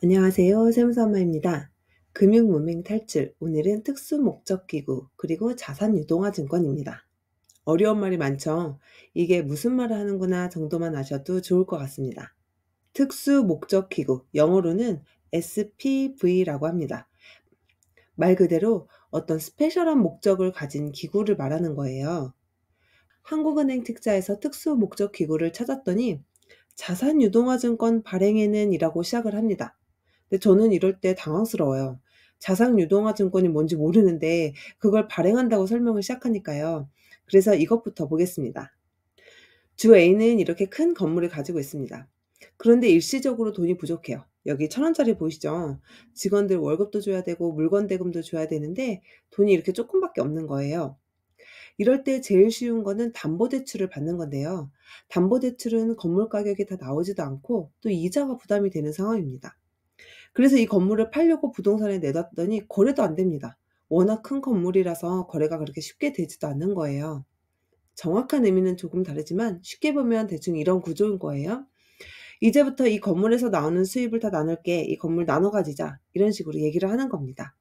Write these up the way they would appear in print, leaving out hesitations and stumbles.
안녕하세요. 세무사마입니다. 금융무명 탈출. 오늘은 특수목적기구 그리고 자산유동화증권입니다. 어려운 말이 많죠? 이게 무슨 말을 하는구나 정도만 아셔도 좋을 것 같습니다. 특수목적기구, 영어로는 SPV라고 합니다. 말 그대로 어떤 스페셜한 목적을 가진 기구를 말하는 거예요. 한국은행 특자에서 특수목적기구를 찾았더니 자산유동화증권 발행에는 이라고 시작을 합니다. 근데 저는 이럴 때 당황스러워요. 자산유동화증권이 뭔지 모르는데 그걸 발행한다고 설명을 시작하니까요. 그래서 이것부터 보겠습니다. 주 A는 이렇게 큰 건물을 가지고 있습니다. 그런데 일시적으로 돈이 부족해요. 여기 1,000원짜리 보이시죠? 직원들 월급도 줘야 되고 물건 대금도 줘야 되는데 돈이 이렇게 조금밖에 없는 거예요. 이럴 때 제일 쉬운 거는 담보대출을 받는 건데요. 담보대출은 건물 가격이 다 나오지도 않고 또 이자가 부담이 되는 상황입니다. 그래서 이 건물을 팔려고 부동산에 내놨더니 거래도 안 됩니다. 워낙 큰 건물이라서 거래가 그렇게 쉽게 되지도 않는 거예요. 정확한 의미는 조금 다르지만 쉽게 보면 대충 이런 구조인 거예요. 이제부터 이 건물에서 나오는 수입을 다 나눌게. 이 건물 나눠 가지자. 이런 식으로 얘기를 하는 겁니다.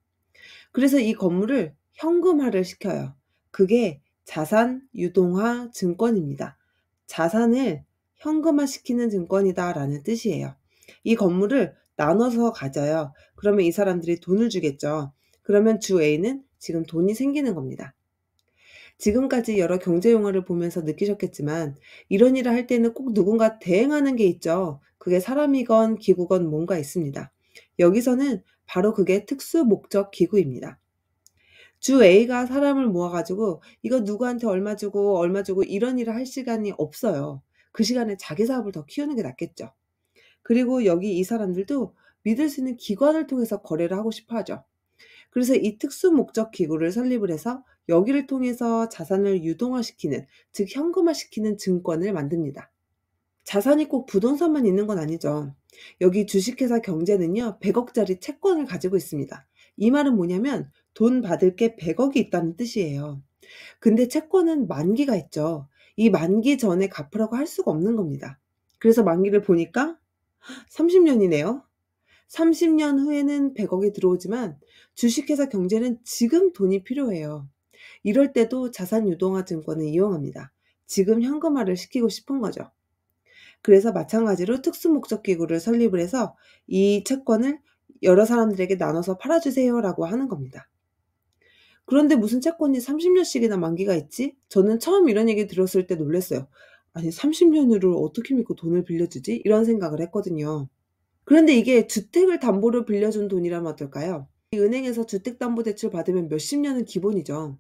그래서 이 건물을 현금화를 시켜요. 그게 자산 유동화 증권입니다. 자산을 현금화시키는 증권이다라는 뜻이에요. 이 건물을 나눠서 가져요. 그러면 이 사람들이 돈을 주겠죠. 그러면 주 A는 지금 돈이 생기는 겁니다. 지금까지 여러 경제 용어를 보면서 느끼셨겠지만 이런 일을 할 때는 꼭 누군가 대행하는 게 있죠. 그게 사람이건 기구건 뭔가 있습니다. 여기서는 바로 그게 특수 목적 기구입니다. 주 A가 사람을 모아 가지고 이거 누구한테 얼마 주고 이런 일을 할 시간이 없어요. 그 시간에 자기 사업을 더 키우는 게 낫겠죠. 그리고 여기 이 사람들도 믿을 수 있는 기관을 통해서 거래를 하고 싶어 하죠. 그래서 이 특수 목적 기구를 설립을 해서 여기를 통해서 자산을 유동화시키는, 즉 현금화시키는 증권을 만듭니다. 자산이 꼭 부동산만 있는 건 아니죠. 여기 주식회사 경제는요, 100억짜리 채권을 가지고 있습니다. 이 말은 뭐냐면 돈 받을 게 100억이 있다는 뜻이에요. 근데 채권은 만기가 있죠. 이 만기 전에 갚으라고 할 수가 없는 겁니다. 그래서 만기를 보니까 30년이네요. 30년 후에는 100억이 들어오지만 주식회사 경제는 지금 돈이 필요해요. 이럴 때도 자산유동화 증권을 이용합니다. 지금 현금화를 시키고 싶은 거죠. 그래서 마찬가지로 특수목적기구를 설립을 해서 이 채권을 여러 사람들에게 나눠서 팔아주세요라고 하는 겁니다. 그런데 무슨 채권이 30년씩이나 만기가 있지? 저는 처음 이런 얘기 들었을 때 놀랐어요. 아니 30년으로 어떻게 믿고 돈을 빌려주지? 이런 생각을 했거든요. 그런데 이게 주택을 담보로 빌려준 돈이라면 어떨까요? 이 은행에서 주택담보대출 받으면 몇십 년은 기본이죠.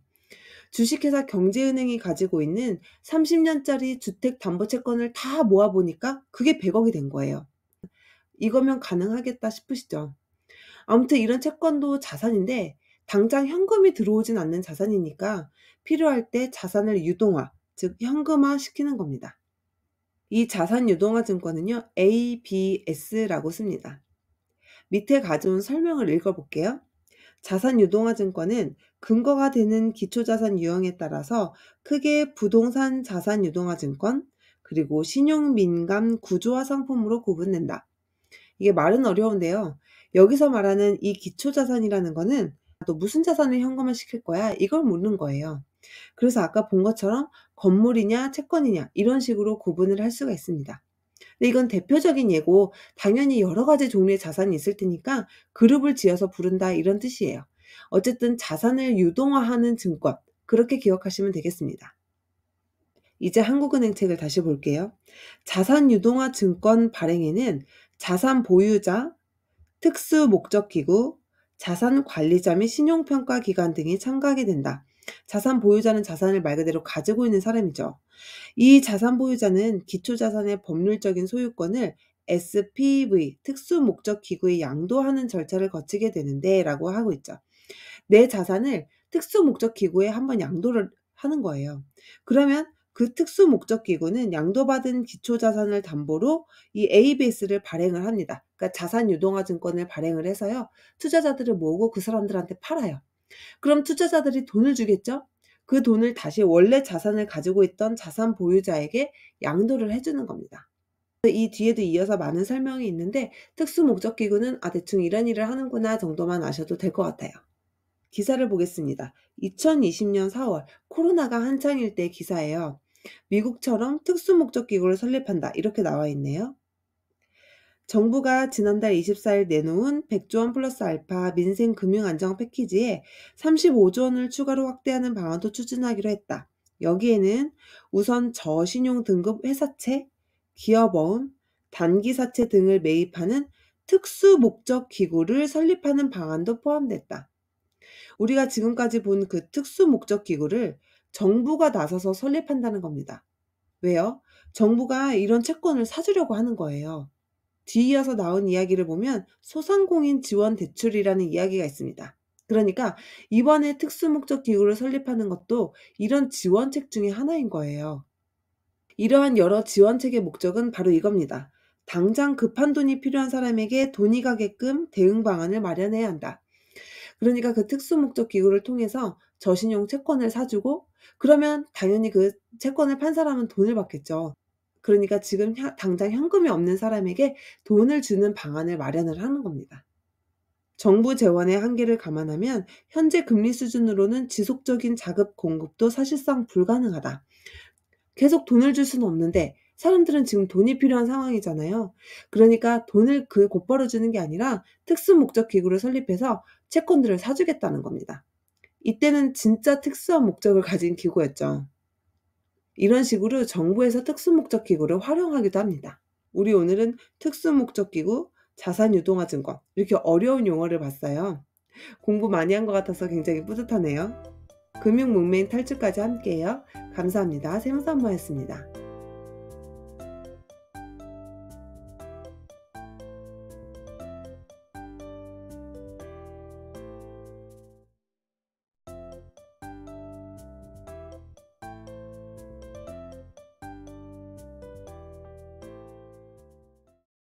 주식회사 경제은행이 가지고 있는 30년짜리 주택담보채권을 다 모아 보니까 그게 100억이 된 거예요. 이거면 가능하겠다 싶으시죠? 아무튼 이런 채권도 자산인데 당장 현금이 들어오진 않는 자산이니까 필요할 때 자산을 유동화, 즉 현금화 시키는 겁니다. 이 자산 유동화 증권은요, ABS라고 씁니다. 밑에 가져온 설명을 읽어볼게요. 자산유동화증권은 근거가 되는 기초자산 유형에 따라서 크게 부동산 자산유동화증권, 그리고 신용민감 구조화 상품으로 구분된다. 이게 말은 어려운데요. 여기서 말하는 이 기초자산이라는 거는 또 무슨 자산을 현금화 시킬 거야? 이걸 묻는 거예요. 그래서 아까 본 것처럼 건물이냐 채권이냐 이런 식으로 구분을 할 수가 있습니다. 근데 이건 대표적인 예고 당연히 여러 가지 종류의 자산이 있을 테니까 그룹을 지어서 부른다 이런 뜻이에요. 어쨌든 자산을 유동화하는 증권 그렇게 기억하시면 되겠습니다. 이제 한국은행 책을 다시 볼게요. 자산 유동화 증권 발행에는 자산 보유자, 특수 목적 기구, 자산 관리자 및 신용평가 기관 등이 참가하게 된다. 자산 보유자는 자산을 말 그대로 가지고 있는 사람이죠. 이 자산 보유자는 기초자산의 법률적인 소유권을 SPV, 특수목적기구에 양도하는 절차를 거치게 되는데 라고 하고 있죠. 내 자산을 특수목적기구에 한번 양도를 하는 거예요. 그러면 그 특수목적기구는 양도받은 기초자산을 담보로 이 ABS를 발행을 합니다. 그러니까 자산유동화증권을 발행을 해서요. 투자자들을 모으고 그 사람들한테 팔아요. 그럼 투자자들이 돈을 주겠죠? 그 돈을 다시 원래 자산을 가지고 있던 자산 보유자에게 양도를 해 주는 겁니다. 이 뒤에도 이어서 많은 설명이 있는데 특수목적기구는 대충 이런 일을 하는구나 정도만 아셔도 될 것 같아요. 기사를 보겠습니다. 2020년 4월 코로나가 한창일 때 기사예요. 미국처럼 특수목적기구를 설립한다 이렇게 나와 있네요. 정부가 지난달 24일 내놓은 100조 원 플러스 알파 민생금융안정 패키지에 35조 원을 추가로 확대하는 방안도 추진하기로 했다. 여기에는 우선 저신용 등급 회사채, 기업어음, 단기사채 등을 매입하는 특수목적기구를 설립하는 방안도 포함됐다. 우리가 지금까지 본 그 특수목적기구를 정부가 나서서 설립한다는 겁니다. 왜요? 정부가 이런 채권을 사주려고 하는 거예요. 뒤이어서 나온 이야기를 보면 소상공인 지원 대출이라는 이야기가 있습니다. 그러니까 이번에 특수목적 기구를 설립하는 것도 이런 지원책 중에 하나인 거예요. 이러한 여러 지원책의 목적은 바로 이겁니다. 당장 급한 돈이 필요한 사람에게 돈이 가게끔 대응 방안을 마련해야 한다. 그러니까 그 특수목적 기구를 통해서 저신용 채권을 사주고 그러면 당연히 그 채권을 판 사람은 돈을 받겠죠. 그러니까 지금 당장 현금이 없는 사람에게 돈을 주는 방안을 마련을 하는 겁니다. 정부 재원의 한계를 감안하면 현재 금리 수준으로는 지속적인 자금 공급도 사실상 불가능하다. 계속 돈을 줄 수는 없는데 사람들은 지금 돈이 필요한 상황이잖아요. 그러니까 돈을 곧바로 주는 게 아니라 특수 목적 기구를 설립해서 채권들을 사주겠다는 겁니다. 이때는 진짜 특수한 목적을 가진 기구였죠. 이런 식으로 정부에서 특수목적 기구를 활용하기도 합니다. 우리 오늘은 특수목적 기구, 자산유동화증권 이렇게 어려운 용어를 봤어요. 공부 많이 한 것 같아서 굉장히 뿌듯하네요. 금융문맹 탈출까지 함께해요. 감사합니다. 세무사모였습니다.